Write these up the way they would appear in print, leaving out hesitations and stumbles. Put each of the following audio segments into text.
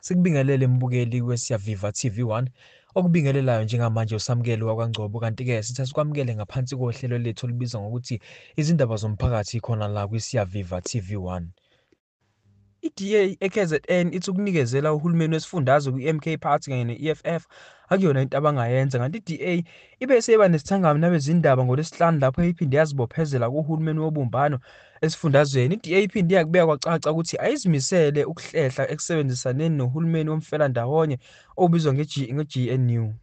Sikubingelele mbukeli weSiyaviva TV1 okubingelelayo njengamanje usamukeli wakwaNgcobo kanti-ke sithatha sikwamukele ngaphansi kohlelo lethu olubizwa ngokuthi izindaba zomphakathi khona la kwiSiyaviva TV1. I-DA eKZN ithi ukunikezela uhulumeni wesifundazwe kwi-MK Party kanye ne-EFF akuyona into abangayenza, kanti i-DA ibese iba nesithangami nabezindaba ngoLwesihlanu lapho iphinde yazibophezela kuhulumeni wobumbano esifundazweni. I-DA iphinde yakubeka kwacaca ukuthi ayizimisele ukuhlehla ekusebenzisaneni nohulumeni womfelandawonye obizwa nge-GNU.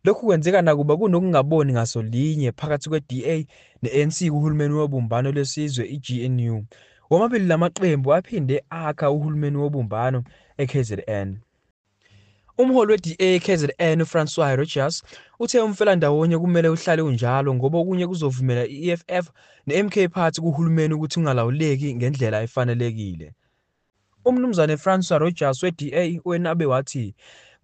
Lokhu kwenzeka nakuba kunokungaboni ngaso linye phakathi kwe-DA ne-ANC kuhulumeni wobumbano lwesizwe i-GNU. Womabili lamaqembu aphinde akha uhulumeni wobumbano eKZN. Umholi we-DA eKZN uFrancois Rogers uthe umfelandawonye kumele uhlale unjalo ngoba okunye kuzovumela i-EFF ne-MK Party kuhulumeni ukuthi ungalawuleki ngendlela efanelekile. Umnumzane Francois Rogers we-DA wenabe wathi,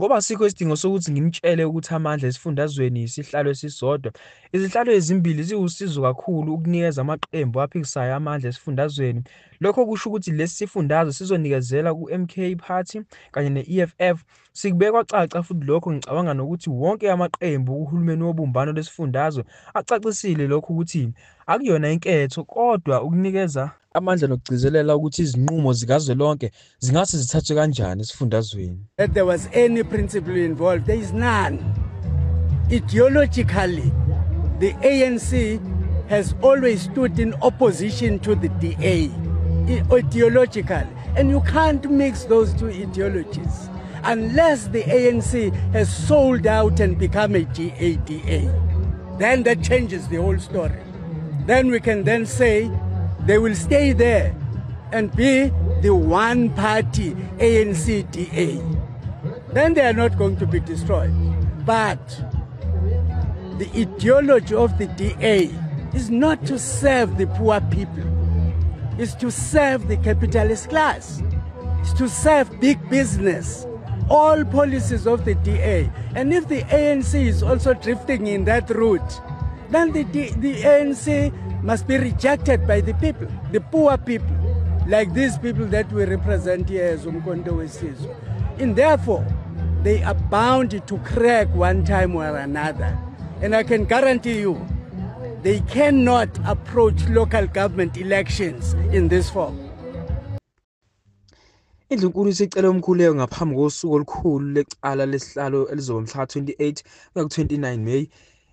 ngoba asikho isidingo sokuthi ngimtshele ukuthi amandla esifundazweni yisihlalo esisodwa, izihlalo ezimbili ziwusizo kakhulu ukunikeza amaqembu aphikisayo amandla esifundazweni. Lokho kusho ukuthi lesi sifundazwe sizonikezela ku-MK Party kanye ne-EFF. Sikubeka kwacaca futhi lokho ngicabanga nokuthi wonke amaqembu kuhulumeni wobumbano lesifundazwe acacisile lokho ukuthi akuyona inketho kodwa ukunikeza amandla nokugcizelela ukuthi izinqumo zikazwelonke zingase zithathwe kanjani esifundazweni. That there was any principle involved, there is none. Ideologically, the ANC has always stood in opposition to the DA, ideologically, and you can't mix those two ideologies unless the ANC has sold out and become a GADA. Then that changes the whole story. Then we can then say they will stay there and be the one party ANC-DA. Then they are not going to be destroyed. But the ideology of the DA is not to serve the poor people. It's to serve the capitalist class. It's to serve big business. All policies of the DA. And if the ANC is also drifting in that route, then the ANC must be rejected by the people, the poor people, like these people that we represent here as Umkhonto weSizwe. And therefore, they are bound to crack one time or another. And I can guarantee you, they cannot approach local government elections in this form. Indlunkulu isicela umkhuleko ngaphambi kosuku olukhulu lecala lesihlalo elizoba mhla 28 kuya ku-29 May.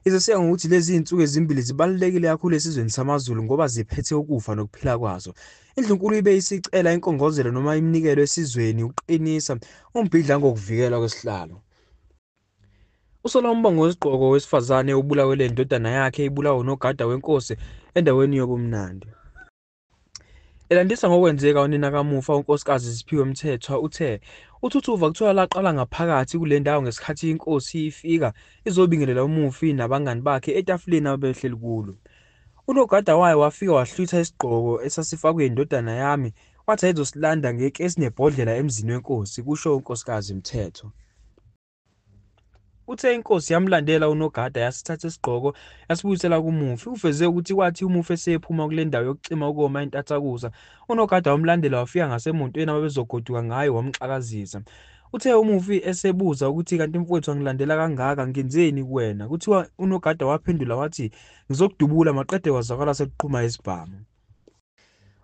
Izosiya ngokuthi lezi insuku ezimbili zibalulekile kakhulu esizweni samaZulu ngoba ziphethe ukufa nokuphila kwazo. Indlunkulu ibe isicela inkongozelo noma iminikelo esizweni uqinisa umbhidla ngokuvikelwa kwesihlalo. uSolomon Ngozigqoko wesifazane ubulawele indodana yakhe ibulawa unogada wenkosi endaweni yobumnandi. Elandisa ngokwenzeka unina kamufa unkosikazi Siphiwe Mthethwa uthe uThuthuva kuthiwa laqala ngaphakathi kule ndawo ngesikhathi inkosi ifika izobingelela umufi nabangani bakhe etafuleni abehleli kulo. Unogada wayo wafika wahlutha isigqoko esasifakwe indodana yami wathi ayizosilanda ngeke esinebhodlela emzini wenkosi, kusho unkosikazi Mthethwa. Uthe inkosi yamlandela unogada yasithatha isigqoko yasibuyisela kumufi. Uveze ukuthi kwathi umufi esephuma kule ndawo yokucima ukoma intathakusa, unogada wamlandela wafika ngasemontweni abezogoduka ngayo wamxakazisa. Uthe umufi esebuza ukuthi kanti mfowethu angilandela kangaka ngenzeni kuwena, kuthiwa unogada waphendula wathi ngizokudubula maqede kwazakala sekuqhuma isibhamu.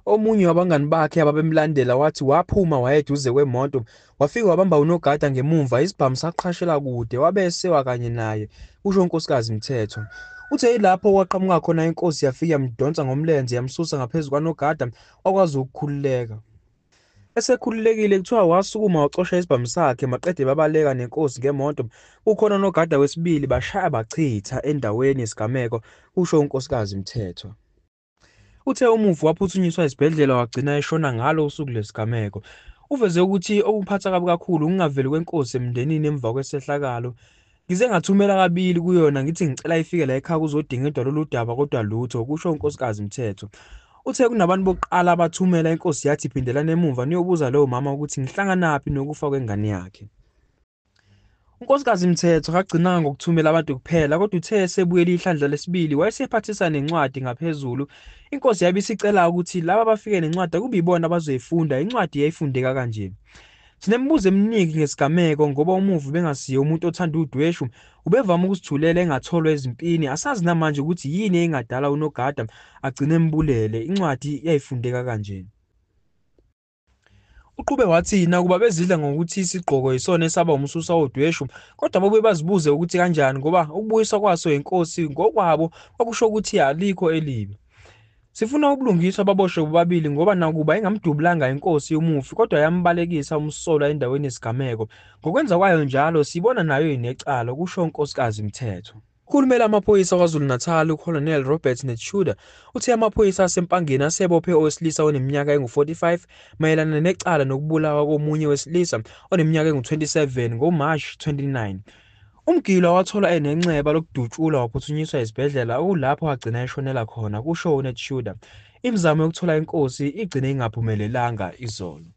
Omunye wabangani bakhe ababemlandela wathi waphuma wayeduze kwemoto wafika wabamba unogada ngemumva isibhamu saqhashela kude wabese wakanye naye, kusho unkosikazi Mthethwa. Uthe ilapho kwaqhamuka khona inkosi yafika yamdonsa ngomlenze yamsusa ngaphezulu kwanogada wakwazi ukukhululeka. Esekhululekile kuthiwa wasukuma wacosha isibhamu sakhe maqede babaleka nenkosi ngemoto. Kukhona unogada wesibili bashaya bachitha endaweni yesigameko, kusho unkosikazi Mthethwa. Uthe umufi waphuthunyiswa esibhedlela wagcina eshona ngalo usuku lesigameko. Uveze ukuthi okuphatha kabi kakhulu ukungaveli kwenkosi emndenini emva kwesehlakalo. Ngize ngathumela kabili kuyona ngithi ngicela ifike la ekhaya kuzodingidwa lolu daba kodwa lutho, kusho unkosikazi Mthethwa. Uthe kunabantu bokuqala abathumela inkosi yathi iphindelana emuva niyobuza lowo mama ukuthi ngihlanganaphi nokufa kwengane yakhe. Unkosikazi Mthethwa akagcinanga ngokuthumela abantu kuphela kodwa uthe esebuyela ihlandla lesibili wayesephathisa nencwadi ngaphezulu. Inkosi yabisicela ukuthi laba abafike nencwadi kube yibona abazoyifunda, incwadi yayifundeka kanje: Sinembuzo eminingi ngesigameko ngoba umufi bengasiye umuntu othanda udweshu ubevama ukusithulela engatholwa ezimpini. Asazi namanje ukuthi yini engadala unogada agcine embulele. Incwadi yayifundeka kanje. Uqhube wathi nakuba bezidla ngokuthi isigqoko yisona esaba umsusa wodweshu, kodwa babuye bazibuze ukuthi kanjani ngoba ukubuyiswa kwaso inkosi ngokwabo kwakusho ukuthi alikho elibi. Sifuna ubulungiswa baboshwe bobabili ngoba nakuba engamdubulanga inkosi yomufi kodwa yambalekisa umsolwa endaweni yesigameko. Ngokwenza kwayo njalo sibona nayo inecala, kusho unkosikazi Mthetho. Ukhulumela amaphoyisa kwaZulu-Natal uColonel Robert Netshuda uthe amaphoyisa asempangeni asebophe owesilisa oneminyaka engu-45 mayelana necala nokubulawa komunye wesilisa oneminyaka engu-27 ngoMashi 29. Umgilo wathola enenceba lokudutshulwa waphuthunyiswa esibhedlela okulapho agcina eshonela khona, kusho uNetshuda. Imizamo yokuthola inkosi igcine ingaphumelelanga izolo.